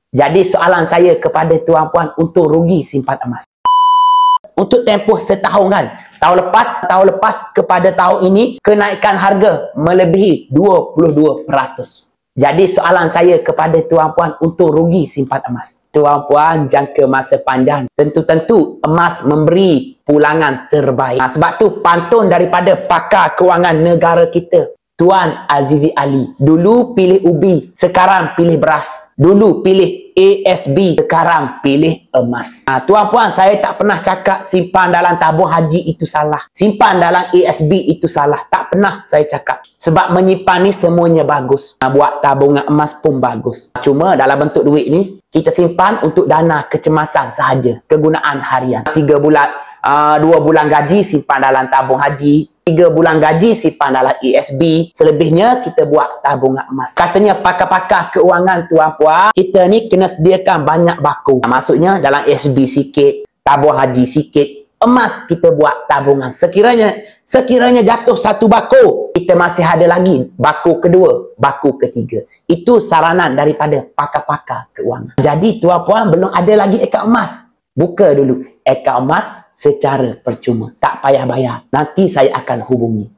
Jadi soalan saya kepada tuan puan untuk rugi simpan emas. Untuk tempoh setahun kan. Tahun lepas kepada tahun ini kenaikan harga melebihi 22%. Jadi soalan saya kepada tuan puan untuk rugi simpan emas. Tuan puan jangka masa panjang. Tentu emas memberi pulangan terbaik. Sebab tu pantun daripada pakar kewangan negara kita, Tuan Azizi Ali. Dulu pilih ubi, sekarang pilih beras. Dulu pilih ASB, sekarang pilih emas. Tuan puan, saya tak pernah cakap simpan dalam tabung haji itu salah. Simpan dalam ASB itu salah. Tak pernah saya cakap. Sebab menyimpan ni semuanya bagus. Buat tabungan emas pun bagus. Cuma dalam bentuk duit ni, kita simpan untuk dana kecemasan sahaja. Kegunaan harian. 3 bulan, 2 bulan gaji simpan dalam tabung haji. 3 bulan gaji simpan dalam ASB. Selebihnya kita buat tabungan emas. Katanya pakar-pakar keuangan tuan puan, kita ni kena sediakan banyak bako. Maksudnya dalam ASB sikit, tabung haji sikit, emas kita buat tabungan. Sekiranya jatuh satu bako, kita masih ada lagi bako kedua, bako ketiga. Itu saranan daripada pakar-pakar keuangan. Jadi tuan puan belum ada lagi akaun emas. Buka dulu akaun emas secara percuma. Tak payah bayar. Nanti saya akan hubungi.